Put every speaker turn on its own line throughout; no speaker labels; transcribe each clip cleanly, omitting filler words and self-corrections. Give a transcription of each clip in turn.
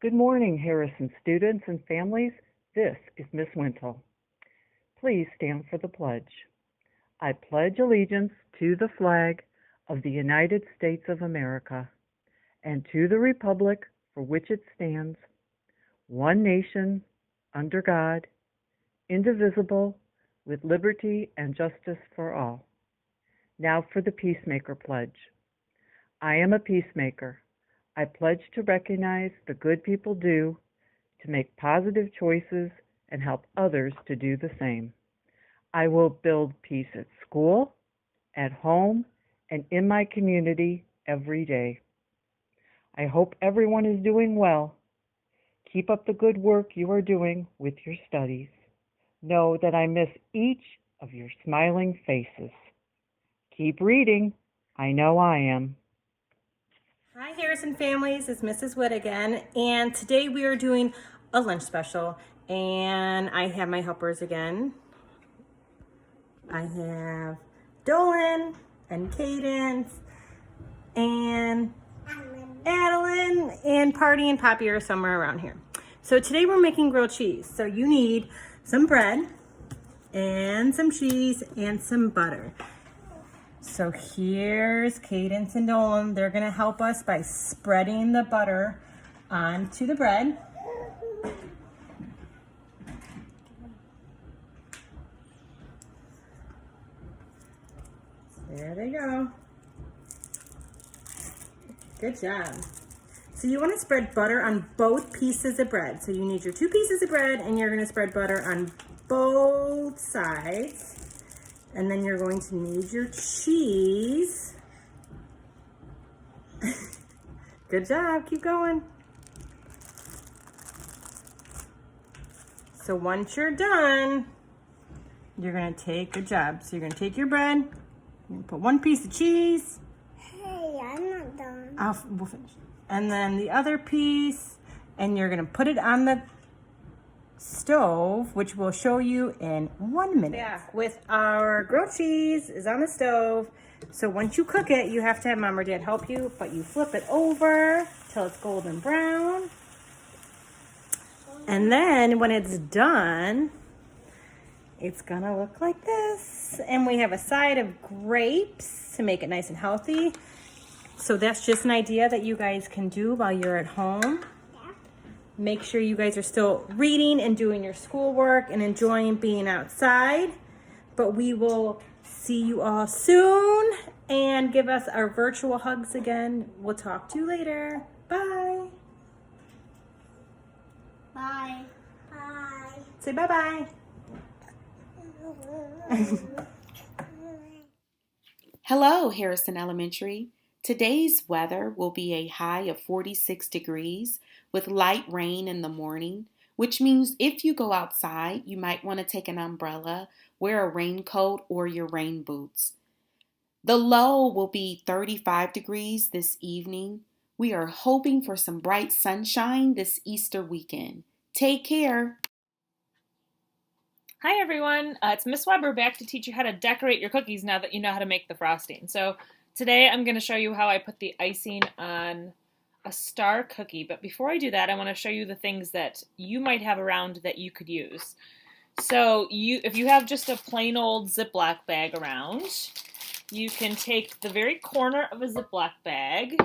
Good morning, Harrison students and families. This is Miss Wintle. Please stand for the pledge. I pledge allegiance to the flag of the United States of America and to the republic for which it stands, one nation, under God, indivisible, with liberty and justice for all. Now for the Peacemaker Pledge. I am a peacemaker. I pledge to recognize the good people do, to make positive choices, and help others to do the same. I will build peace at school, at home, and in my community every day. I hope everyone is doing well. Keep up the good work you are doing with your studies. Know that I miss each of your smiling faces. Keep reading. I know I am.
Hi Harrison families, it's Mrs. Witt again, and today we are doing a lunch special, and I have my helpers again. I have Dolan and Cadence and Adeline and Party and Poppy are somewhere around here. So today we're making grilled cheese. So you need some bread and some cheese and some butter. So here's Cadence and Dolan. They're gonna help us by spreading the butter onto the bread. There they go. Good job. So you wanna spread butter on both pieces of bread. So you need your 2 pieces of bread and you're gonna spread butter on both sides. And then you're going to need your cheese. Good job, keep going. So once you're done, you're gonna take, good job. So you're gonna take your bread, you're gonna put 1 piece of cheese.
Hey, I'm not done.
We'll finish. And then the other piece, and you're gonna put it on the stove, which we'll show you in 1 minute. Back with our grilled cheese is on the stove. So once you cook it, you have to have mom or dad help you, but you flip it over till it's golden brown. And then when it's done, it's gonna look like this. And we have a side of grapes to make it nice and healthy. So that's just an idea that you guys can do while you're at home. Make sure you guys are still reading and doing your schoolwork and enjoying being outside. But we will see you all soon, and give us our virtual hugs again. We'll talk to you later. Bye.
Bye. Bye.
Say bye-bye.
Hello, Harrison Elementary. Today's weather will be a high of 46 degrees with light rain in the morning, which means if you go outside, you might want to take an umbrella, wear a raincoat, or your rain boots. The low will be 35 degrees this evening. We are hoping for some bright sunshine this Easter weekend. Take care.
Hi everyone, it's Miss Weber back to teach you how to decorate your cookies now that you know how to make the frosting. So today I'm going to show you how I put the icing on a star cookie, but before I do that I want to show you the things that you might have around that you could use. So if you have just a plain old Ziploc bag around, you can take the very corner of a Ziploc bag,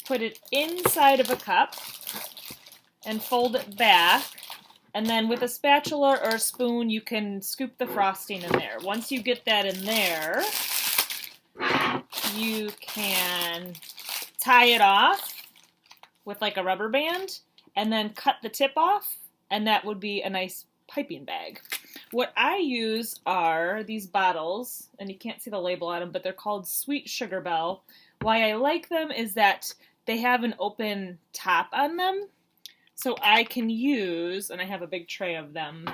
put it inside of a cup, and fold it back. And then with a spatula or a spoon, you can scoop the frosting in there. Once you get that in there, you can tie it off with like a rubber band and then cut the tip off, and that would be a nice piping bag. What I use are these bottles, and you can't see the label on them, but they're called Sweet Sugar Bell. Why I like them is that they have an open top on them. So I can use, and I have a big tray of them,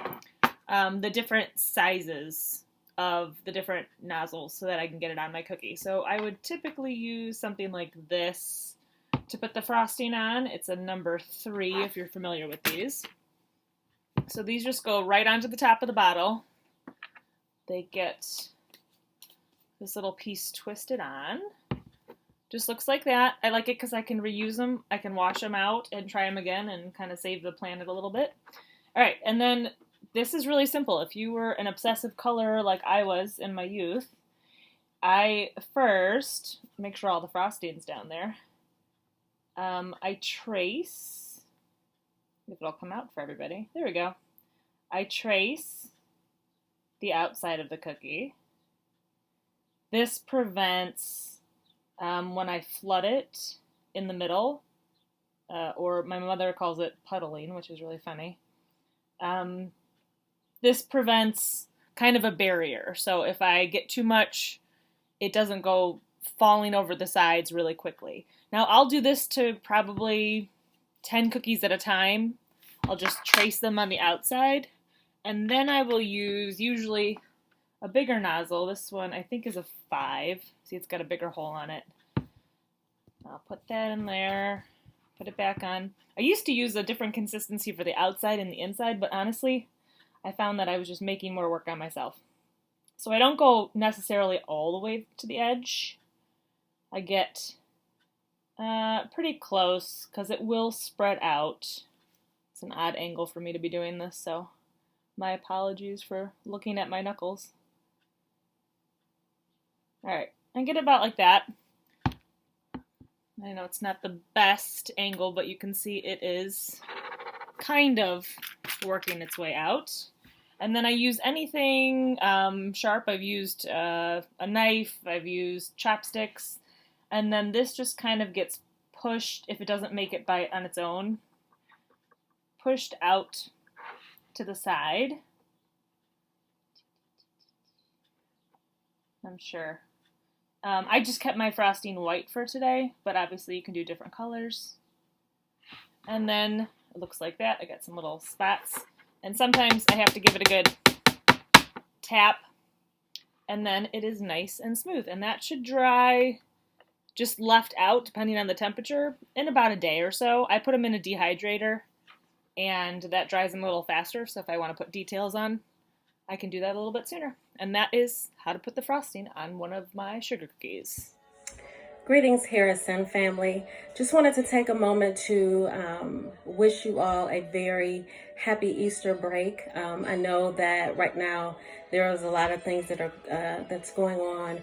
the different sizes of the different nozzles so that I can get it on my cookie. So I would typically use something like this to put the frosting on. It's a number 3 if you're familiar with these. So these just go right onto the top of the bottle. They get this little piece twisted on. Just looks like that. I like it because I can reuse them. I can wash them out and try them again and kind of save the planet a little bit. All right, and then this is really simple. If you were an obsessive colorer like I was in my youth, I first make sure all the frosting's down there. I trace, if it'll come out for everybody. There we go. I trace the outside of the cookie. This prevents when I flood it in the middle, or my mother calls it puddling, which is really funny. This prevents kind of a barrier. So if I get too much, it doesn't go falling over the sides really quickly. Now I'll do this to probably 10 cookies at a time. I'll just trace them on the outside, and then I will use usually a bigger nozzle. This one I think is a 5. See, it's got a bigger hole on it. I'll put that in there, put it back on. I used to use a different consistency for the outside and the inside, but honestly, I found that I was just making more work on myself. So I don't go necessarily all the way to the edge. I get pretty close because it will spread out. It's an odd angle for me to be doing this, so my apologies for looking at my knuckles. Alright, I get about like that. I know it's not the best angle, but you can see it is kind of working its way out. And then I use anything sharp. I've used a knife, I've used chopsticks, and then this just kind of gets pushed, if it doesn't make it bite on its own, pushed out to the side. I'm sure. I just kept my frosting white for today, but obviously you can do different colors. And then it looks like that. I got some little spots. And sometimes I have to give it a good tap, and then it is nice and smooth. And that should dry, just left out, depending on the temperature, in about a day or so. I put them in a dehydrator, and that dries them a little faster, so if I want to put details on, I can do that a little bit sooner. And that is how to put the frosting on one of my sugar cookies.
Greetings, Harrison family. Just wanted to take a moment to wish you all a very happy Easter break. I know that right now there is a lot of things that are that's going on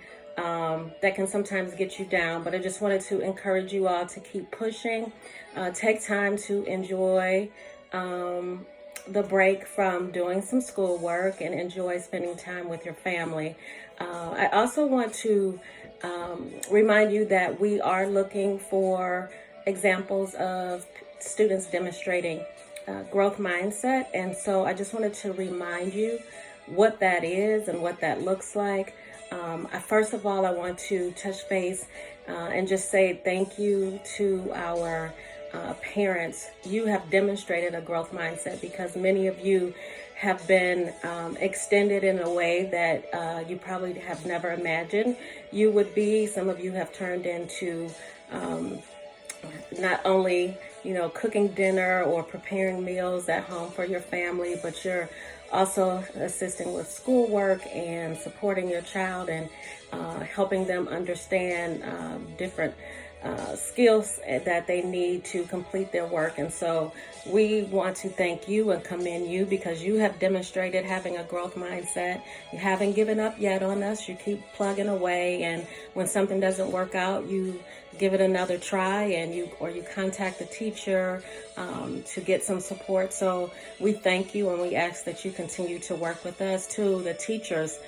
that can sometimes get you down, but I just wanted to encourage you all to keep pushing. Take time to enjoy the break from doing some schoolwork and enjoy spending time with your family. I also want to remind you that we are looking for examples of students demonstrating growth mindset, and so I just wanted to remind you what that is and what that looks like. First of all, I want to touch base and just say thank you to our parents. You have demonstrated a growth mindset because many of you have been extended in a way that you probably have never imagined you would be. Some of you have turned into not only, cooking dinner or preparing meals at home for your family, but you're also assisting with schoolwork and supporting your child and helping them understand different skills that they need to complete their work. And so we want to thank you and commend you because you have demonstrated having a growth mindset. You haven't given up yet on us. You keep plugging away, and when something doesn't work out, you give it another try, and you contact the teacher to get some support. So we thank you, and we ask that you continue to work with us. To the teachers,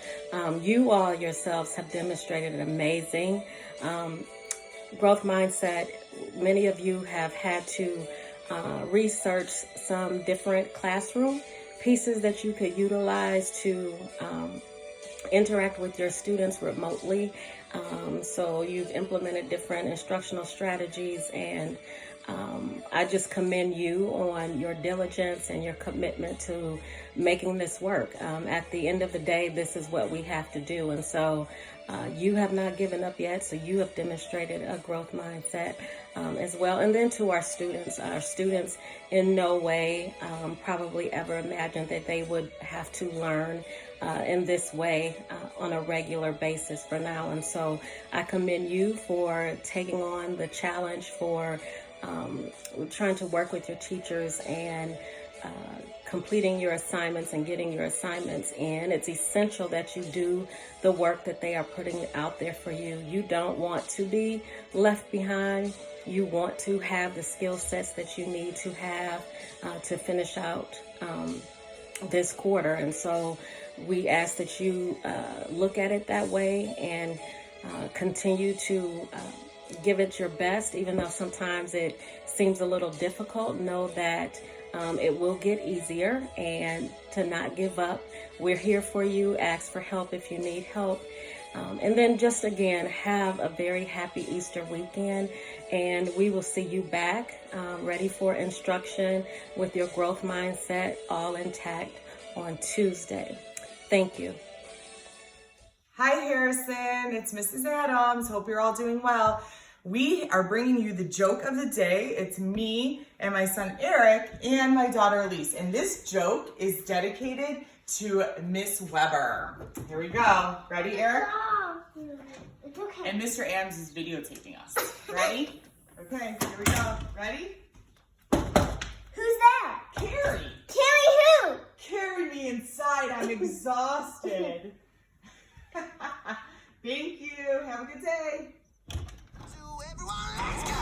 you all yourselves have demonstrated an amazing growth mindset. Many of you have had to research some different classroom pieces that you could utilize to interact with your students remotely. So you've implemented different instructional strategies, and I just commend you on your diligence and your commitment to making this work. At the end of the day, this is what we have to do. And so you have not given up yet, so you have demonstrated a growth mindset as well. And then to our students in no way probably ever imagined that they would have to learn in this way on a regular basis for now. And so I commend you for taking on the challenge, for trying to work with your teachers and completing your assignments and getting your assignments in. It's essential that you do the work that they are putting out there for you. You don't want to be left behind. You want to have the skill sets that you need to have to finish out this quarter. And so we ask that you look at it that way and continue to give it your best, even though sometimes it seems a little difficult. Know that it will get easier, and to not give up. We're here for you. Ask for help if you need help. And then just again, have a very happy Easter weekend, and we will see you back ready for instruction with your growth mindset all intact on Tuesday. Thank you.
Hi Harrison, it's Mrs. Adams. Hope you're all doing well. We are bringing you the joke of the day. It's me and my son Eric and my daughter Elise. And this joke is dedicated to Miss Weber. Here we go. Ready, Eric?
It's okay.
And Mr. Adams is videotaping us. Ready? Okay, here we go. Ready?
Who's that?
Carrie!
Carrie who?
Carry me inside. I'm exhausted. Thank you. Have a good day.
To everyone, let's go!